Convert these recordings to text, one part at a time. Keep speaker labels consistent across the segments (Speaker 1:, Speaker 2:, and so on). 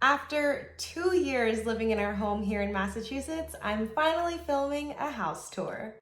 Speaker 1: After 2 years living in our home here in Massachusetts, I'm finally filming a house tour.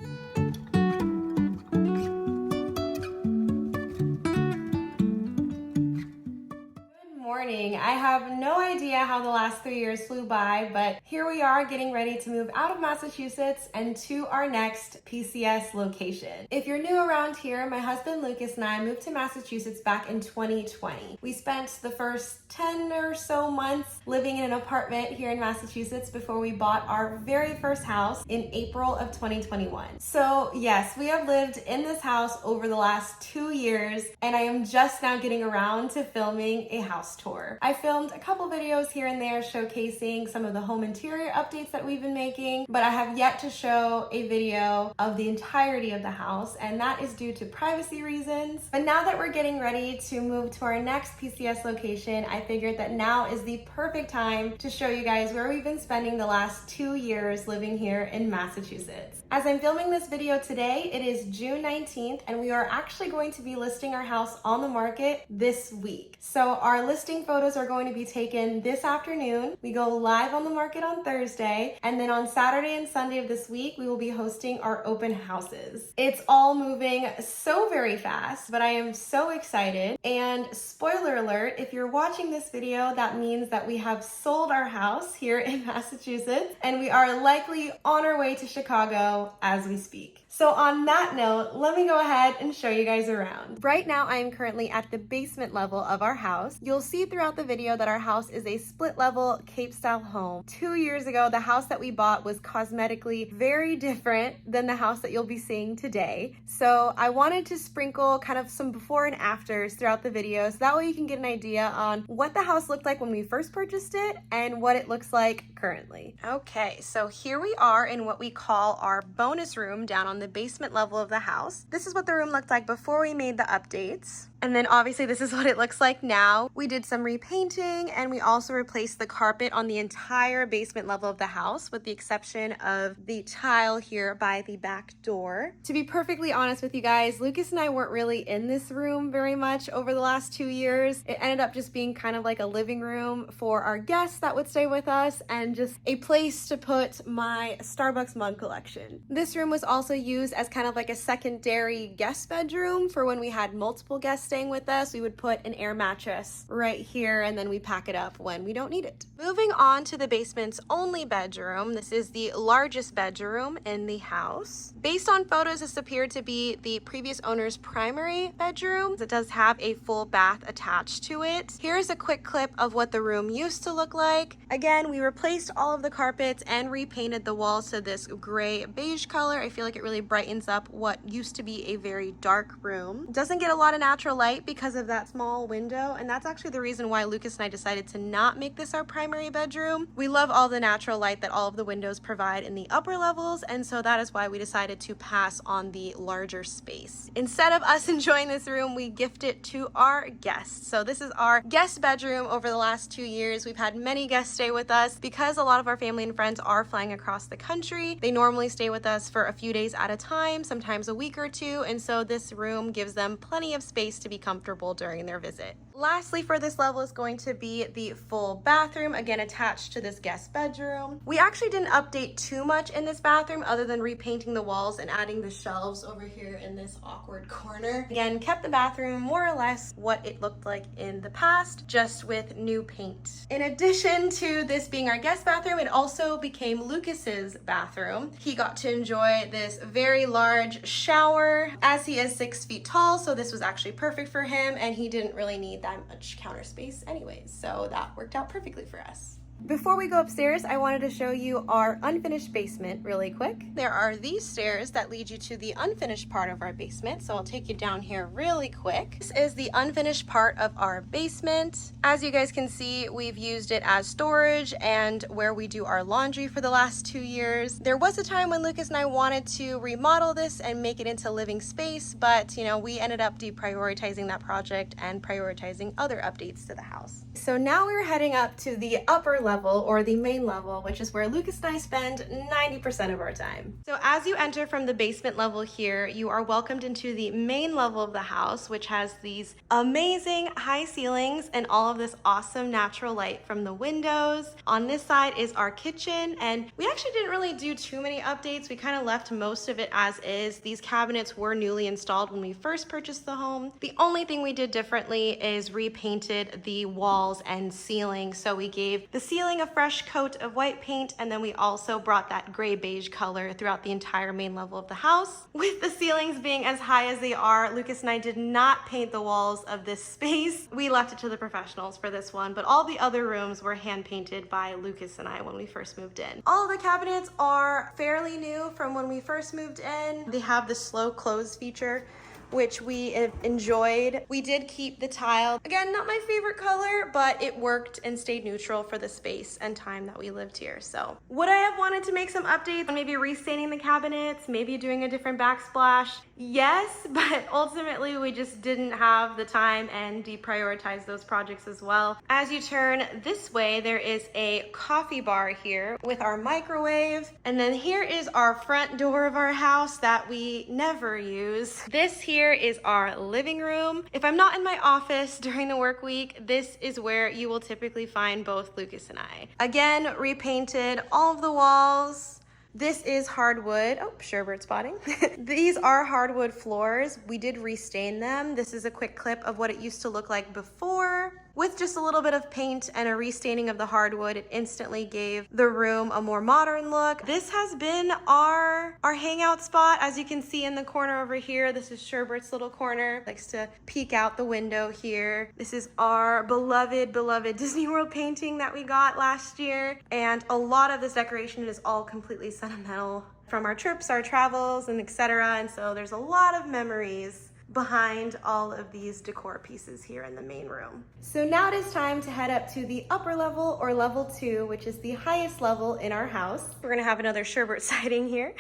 Speaker 1: Morning. I have no idea how the last 3 years flew by, but here we are getting ready to move out of Massachusetts and to our next PCS location. If you're new around here, my husband Lucas and I moved to Massachusetts back in 2020. We spent the first 10 or so months living in an apartment here in Massachusetts before we bought our very first house in April of 2021. So yes, we have lived in this house over the last 2 years, and I am just now getting around to filming a house tour. I filmed a couple videos here and there showcasing some of the home interior updates that we've been making, but I have yet to show a video of the entirety of the house, and that is due to privacy reasons. But now that we're getting ready to move to our next PCS location, I figured that now is the perfect time to show you guys where we've been spending the last 2 years living here in Massachusetts. As I'm filming this video today, it is June 19th, and we are actually going to be listing our house on the market this week. So our listing photos are going to be taken this afternoon. We go live on the market on Thursday, and then on Saturday and Sunday of this week, we will be hosting our open houses. It's all moving so very fast, but I am so excited. And spoiler alert, if you're watching this video, that means that we have sold our house here in Massachusetts, and we are likely on our way to Chicago as we speak. So on that note, let me go ahead and show you guys around. Right now, I am currently at the basement level of our house. You'll see throughout the video that our house is a split level Cape style home. 2 years ago, the house that we bought was cosmetically very different than the house that you'll be seeing today. So I wanted to sprinkle kind of some before and afters throughout the video, so that way you can get an idea on what the house looked like when we first purchased it and what it looks like currently. Okay, so here we are in what we call our bonus room down on the basement level of the house. This is what the room looked like before we made the updates. And then obviously this is what it looks like now. We did some repainting, and we also replaced the carpet on the entire basement level of the house, with the exception of the tile here by the back door. To be perfectly honest with you guys, Lucas and I weren't really in this room very much over the last 2 years. It ended up just being kind of like a living room for our guests that would stay with us, and just a place to put my Starbucks mug collection. This room was also used as kind of like a secondary guest bedroom for when we had multiple guests staying with us. We would put an air mattress right here, and then we pack it up when we don't need it. Moving on to the basement's only bedroom. This is the largest bedroom in the house. Based on photos, this appeared to be the previous owner's primary bedroom. It does have a full bath attached to it. Here's a quick clip of what the room used to look like. Again, we replaced all of the carpets and repainted the walls to this gray beige color. I feel like it really brightens up what used to be a very dark room. It doesn't get a lot of natural light because of that small window, and that's actually the reason why Lucas and I decided to not make this our primary bedroom. We love all the natural light that all of the windows provide in the upper levels, and so that is why we decided to pass on the larger space. Instead of us enjoying this room, we gift it to our guests. So this is our guest bedroom. Over the last 2 years, we've had many guests stay with us because a lot of our family and friends are flying across the country. They normally stay with us for a few days at a time, sometimes a week or two, and so this room gives them plenty of space to be comfortable during their visit. Lastly, for this level is going to be the full bathroom, again attached to this guest bedroom. We actually didn't update too much in this bathroom other than repainting the walls and adding the shelves over here in this awkward corner. Again, kept the bathroom more or less what it looked like in the past, just with new paint. In addition to this being our guest bathroom, it also became Lucas's bathroom. He got to enjoy this very large shower, as he is 6 feet tall, so this was actually perfect for him, and he didn't really need that much counter space anyways, so that worked out perfectly for us. Before we go upstairs, I wanted to show you our unfinished basement really quick. There are these stairs that lead you to the unfinished part of our basement, so I'll take you down here really quick. This is the unfinished part of our basement. As you guys can see, we've used it as storage and where we do our laundry for the last 2 years. There was a time when Lucas and I wanted to remodel this and make it into living space, but we ended up deprioritizing that project and prioritizing other updates to the house. So now we're heading up to the upper level, or the main level, which is where Lucas and I spend 90% of our time. So as you enter from the basement level here, you are welcomed into the main level of the house, which has these amazing high ceilings and all of this awesome natural light from the windows. On this side is our kitchen, and we actually didn't really do too many updates. We kind of left most of it as is. These cabinets were newly installed when we first purchased the home. The only thing we did differently is repainted the walls and ceiling. So we gave the ceiling a fresh coat of white paint, and then we also brought that gray beige color throughout the entire main level of the house. With the ceilings being as high as they are, Lucas and I did not paint the walls of this space. We left it to the professionals for this one, but all the other rooms were hand painted by Lucas and I when we first moved in. All the cabinets are fairly new from when we first moved in. They have the slow close feature, which we enjoyed. We did keep the tile. Again, not my favorite color, but it worked and stayed neutral for the space and time that we lived here. So would I have wanted to make some updates on maybe restaining the cabinets, maybe doing a different backsplash? Yes, but ultimately we just didn't have the time and deprioritized those projects as well. As you turn this way, there is a coffee bar here with our microwave. And then here is our front door of our house that we never use. This here is our living room. If I'm not in my office during the work week, this is where you will typically find both Lucas and I. Again, repainted all of the walls. This is hardwood. Oh, Sherbert spotting. These are hardwood floors. We did restain them. This is a quick clip of what it used to look like before. With just a little bit of paint and a restaining of the hardwood, it instantly gave the room a more modern look. This has been our hangout spot. As you can see in the corner over here, this is Sherbert's little corner. Likes to peek out the window here. This is our beloved Disney World painting that we got last year. And a lot of this decoration is all completely sentimental from our trips, our travels, and etc. And so there's a lot of memories behind all of these decor pieces here in the main room. So now it is time to head up to the upper level, or level 2, which is the highest level in our house. We're gonna have another Sherbert sighting here.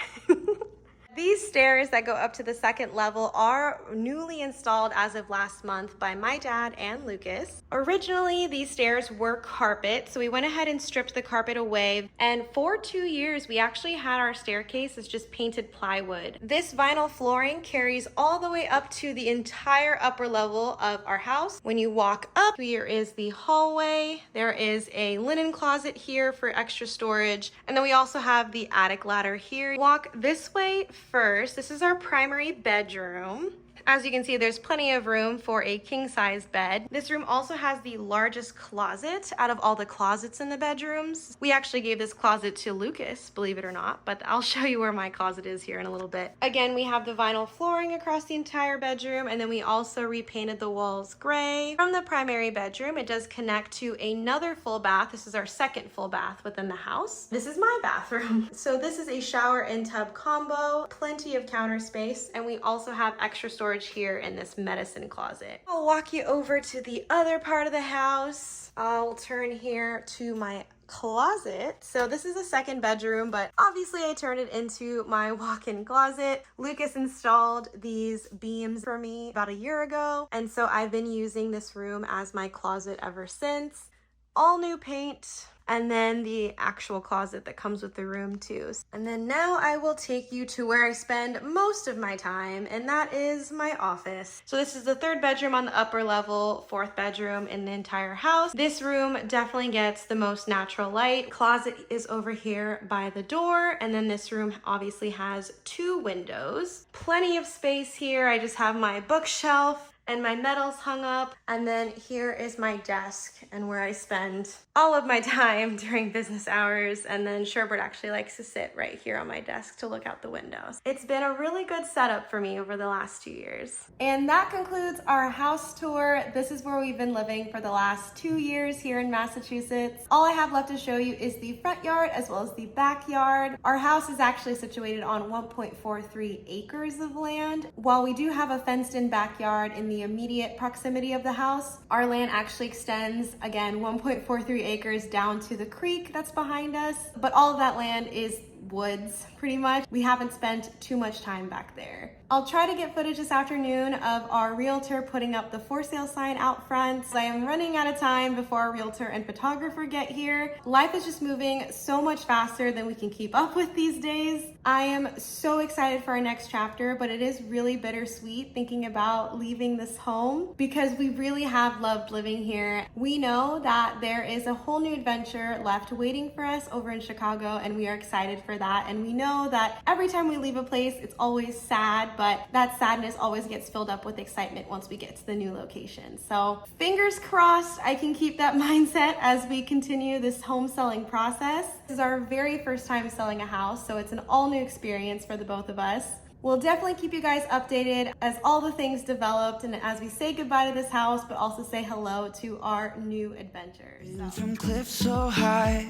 Speaker 1: These stairs that go up to the second level are newly installed as of last month by my dad and Lucas. Originally, these stairs were carpet, so we went ahead and stripped the carpet away. And for 2 years, we actually had our staircase as just painted plywood. This vinyl flooring carries all the way up to the entire upper level of our house. When you walk up, here is the hallway. There is a linen closet here for extra storage. And then we also have the attic ladder here. Walk this way first. This is our primary bedroom. As you can see, there's plenty of room for a king-size bed. This room also has the largest closet out of all the closets in the bedrooms. We actually gave this closet to Lucas, believe it or not, but I'll show you where my closet is here in a little bit. Again, we have the vinyl flooring across the entire bedroom, and then we also repainted the walls gray. From the primary bedroom, it does connect to another full bath. This is our second full bath within the house. This is my bathroom. So this is a shower and tub combo, plenty of counter space, and we also have extra storage here in this medicine closet. I'll walk you over to the other part of the house. I'll turn here to my closet. So this is a second bedroom, but obviously I turned it into my walk-in closet. Lucas installed these beams for me about a year ago, and so I've been using this room as my closet ever since. All new paint, and then the actual closet that comes with the room too. And then now I will take you to where I spend most of my time, and that is my office. So this is the third bedroom on the upper level, fourth bedroom in the entire house. This room definitely gets the most natural light. Closet is over here by the door, and then this room obviously has 2 windows. Plenty of space here. I just have my bookshelf and my medals hung up, and then here is my desk and where I spend all of my time during business hours. And then Sherbert actually likes to sit right here on my desk to look out the windows. It's been a really good setup for me over the last 2 years. And that concludes our house tour. This is where we've been living for the last 2 years here in Massachusetts. All I have left to show you is the front yard as well as the backyard. Our house is actually situated on 1.43 acres of land. While we do have a fenced-in backyard in the immediate proximity of the house, our land actually extends, again, 1.43 acres down to the creek that's behind us, but all of that land is woods pretty much. We haven't spent too much time back there. I'll try to get footage this afternoon of our realtor putting up the for sale sign out front. I am running out of time before our realtor and photographer get here. Life is just moving so much faster than we can keep up with these days. I am so excited for our next chapter, but it is really bittersweet thinking about leaving this home because we really have loved living here. We know that there is a whole new adventure left waiting for us over in Chicago, and we are excited for that. And we know that every time we leave a place, it's always sad, but that sadness always gets filled up with excitement once we get to the new location. So fingers crossed I can keep that mindset as we continue this home selling process. This is our very first time selling a house, so it's an all new experience for the both of us. We'll definitely keep you guys updated as all the things developed and as we say goodbye to this house, but also say hello to our new adventures.
Speaker 2: From cliffs so high,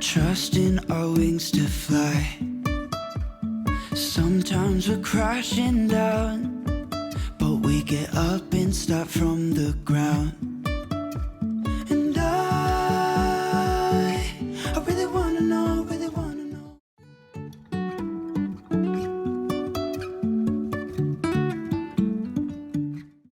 Speaker 2: trusting our wings to fly. Sometimes we're crashing down, but we get up and start from the ground.